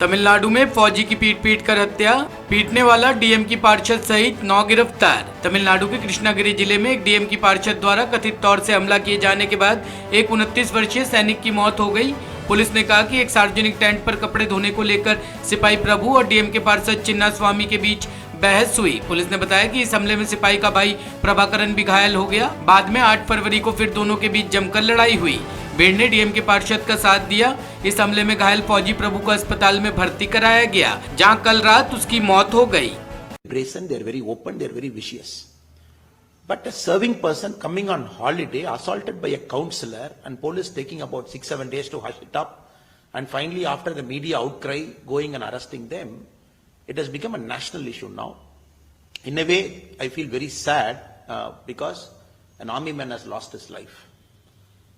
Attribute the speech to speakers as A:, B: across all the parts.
A: तमिलनाडु में फौजी की पीट कर हत्या, पीटने वाला डीएम की पार्षद सहित 9 गिरफ्तार। तमिलनाडु के कृष्णागिरी जिले में एक डीएम की पार्षद द्वारा कथित तौर से हमला किए जाने के बाद एक 29 वर्षीय सैनिक की मौत हो गई। पुलिस ने कहा कि एक सार्वजनिक टेंट पर कपड़े धोने को लेकर सिपाही प्रभु और डीएम के पार्षद चिन्ना स्वामी के बीच बहस हुई। पुलिस ने बताया कि इस हमले में सिपाही का भाई प्रभाकरन भी घायल हो गया। बाद में 8 फरवरी को फिर दोनों के बीच जमकर लड़ाई हुई। भीड़ ने डीएम के पार्षद का साथ दिया। इस हमले में घायल फौजी प्रभु को अस्पताल में भर्ती कराया गया, जहां कल रात उसकी मौत हो गई।
B: Brazen, they are very open, they are very vicious. But a serving person coming on holiday, assaulted by a councillor, and police taking about 6-7 days to hush it up, and finally after the media outcry, going and arresting them, it has become a national issue now. In a way, I feel very sad because an army man has lost his life.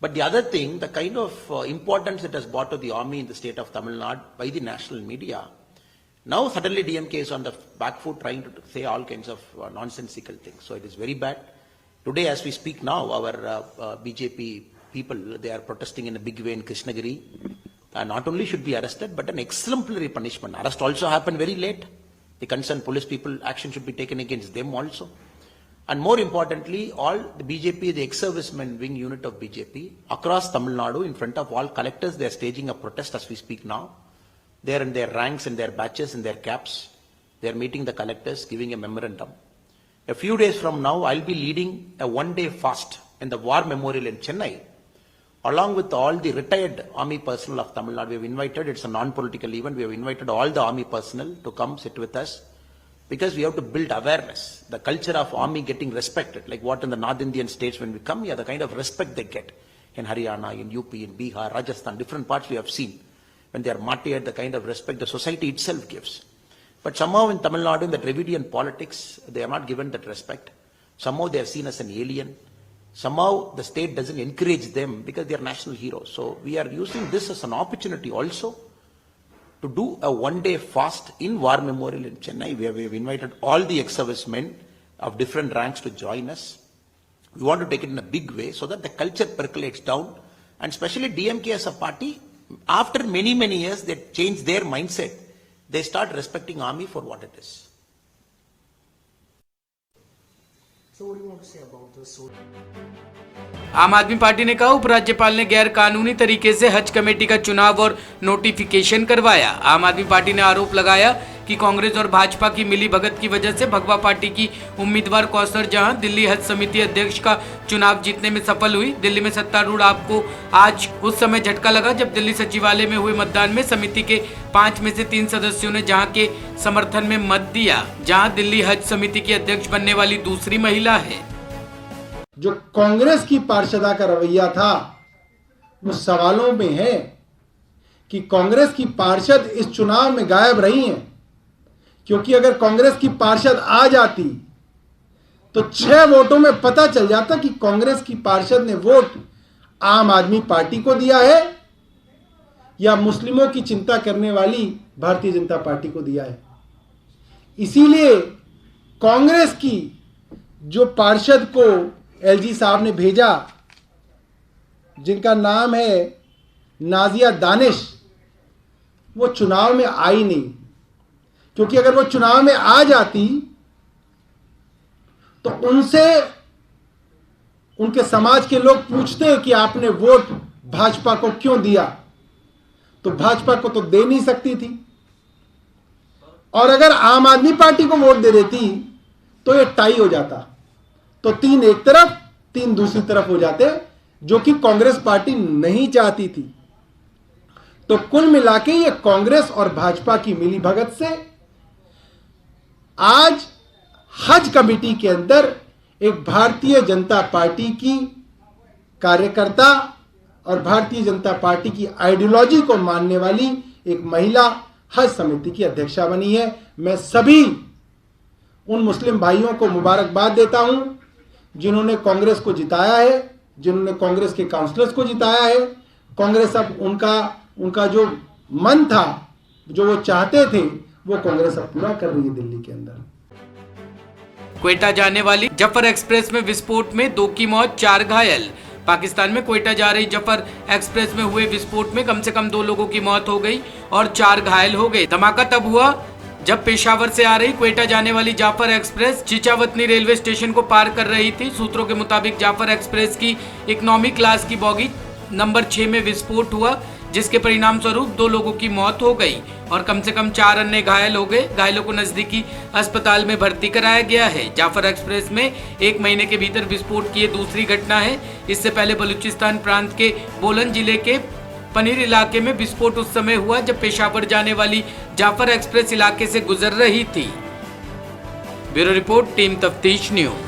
B: But the other thing, the kind of importance it has brought to the army in the state of Tamil Nadu by the national media, now suddenly DMK is on the back foot trying to say all kinds of nonsensical things. So it is very bad. Today as we speak now, our BJP people, they are protesting in a big way in Krishnagiri. Not only should be arrested, but an exemplary punishment. Arrest also happened very late. The concerned police people, action should be taken against them also. And more importantly, all the BJP, the ex-servicemen wing unit of BJP, across Tamil Nadu, in front of all collectors, they are staging a protest as we speak now. They are in their ranks, in their batches, in their caps. They are meeting the collectors, giving a memorandum. A few days from now, I'll be leading a one-day fast in the War Memorial in Chennai, along with all the retired army personnel of Tamil Nadu. We have invited, it's a non-political event, we have invited all the army personnel to come sit with us, because we have to build awareness, the culture of army getting respected, like what in the North Indian states when we come here, the kind of respect they get in Haryana, in UP, in Bihar, Rajasthan, different parts we have seen. When they are martyred, the kind of respect the society itself gives. But somehow in Tamil Nadu, in the Dravidian politics, they are not given that respect. Somehow they are seen as an alien. Somehow the state doesn't encourage them because they are national heroes. So we are using this as an opportunity also to do a one-day fast in War Memorial in Chennai. We have invited all the ex-servicemen of different ranks to join us. We want to take it in a big way so that the culture percolates down, and especially DMK as a party, after many years, they change their mindset. They start respecting army for what it is.
C: So what do you want to say about this?
A: आम आदमी party ने कहा, उपराज्यपाल ने गैर कानूनी तरीके से हज कमेटी का चुनाव और नोटिफिकेशन करवाया। आम आदमी पार्टी ने आरोप लगाया कि कांग्रेस और भाजपा की मिली भगत की वजह से भगवा पार्टी की उम्मीदवार कौसर जहां दिल्ली हज समिति अध्यक्ष का चुनाव जीतने में सफल हुई। दिल्ली में सत्तारूढ़ आपको आज उस समय झटका लगा जब दिल्ली सचिवालय में हुए मतदान में समिति के 5 में से 3 सदस्यों ने जहां के समर्थन में मत दिया, जहां दिल्ली हज समिति की अध्यक्ष बनने वाली दूसरी महिला है।
D: जो कांग्रेस की पार्षदा का रवैया था वो सवालों में है कि कांग्रेस की पार्षद इस चुनाव में गायब रही हैं, क्योंकि अगर कांग्रेस की पार्षद आ जाती तो 6 वोटों में पता चल जाता कि कांग्रेस की पार्षद ने वोट आम आदमी पार्टी को दिया है या मुस्लिमों की चिंता करने वाली भारतीय जनता पार्टी को दिया है। इसीलिए कांग्रेस की जो पार्षद को एलजी साहब ने भेजा, जिनका नाम है नाजिया दानिश, वो चुनाव में आई नहीं, क्योंकि अगर वो चुनाव में आ जाती तो उनसे उनके समाज के लोग पूछते हैं कि आपने वोट भाजपा को क्यों दिया, तो भाजपा को तो दे नहीं सकती थी, और अगर आम आदमी पार्टी को वोट दे देती तो ये टाई हो जाता, तो 3 एक तरफ 3 दूसरी तरफ हो जाते, जो कि कांग्रेस पार्टी नहीं चाहती थी। तो कुल मिलाके ये कांग्रेस और भाजपा की मिलीभगत से आज हज कमेटी के अंदर एक भारतीय जनता पार्टी की कार्यकर्ता और भारतीय जनता पार्टी की आइडियोलॉजी को मानने वाली एक महिला हज समिति की अध्यक्षा बनी है। मैं सभी उन मुस्लिम भाइयों को मुबारकबाद देता हूं जिन्होंने कांग्रेस को जिताया है, जिन्होंने कांग्रेस के काउंसलर्स को जिताया है। कांग्रेस अब उनका जो मन था, जो वो चाहते थे, वो कांग्रेस अब पूरा कर रही है दिल्ली के अंदर।
A: क्वेटा जाने वाली जफर एक्सप्रेस में विस्फोट में 2 की मौत, 4 घायल। पाकिस्तान में क्वेटा जा रही जफर एक्सप्रेस में हुए विस्फोट में कम से कम 2 लोगों की मौत हो गई और 4 घायल हो गए। धमाका तब हुआ जब पेशावर से आ रही क्वेटा जाने वाली Jaffar express Chichawatni railway station को पार कर रही थी। सूत्रों के मुताबिक जाफर एक्सप्रेस की इकोनॉमी क्लास की बोगी नंबर 6 में विस्फोट हुआ, जिसके परिणाम स्वरूप 2 लोगों की मौत हो गई और कम से कम 4 अन्य घायल हो गए। घायलों को नजदीकी अस्पताल में भर्ती कराया गया है। जाफर एक्सप्रेस में 1 महीने के भीतर विस्फोट की ये दूसरी घटना है। इससे पहले बलूचिस्तान प्रांत के बोलन जिले के पनीर इलाके में विस्फोट उस समय हुआ जब पेशावर जाने वाली जाफर एक्सप्रेस इलाके से गुजर रही थी। ब्यूरो रिपोर्ट, टीम तफ्तीश न्यूज।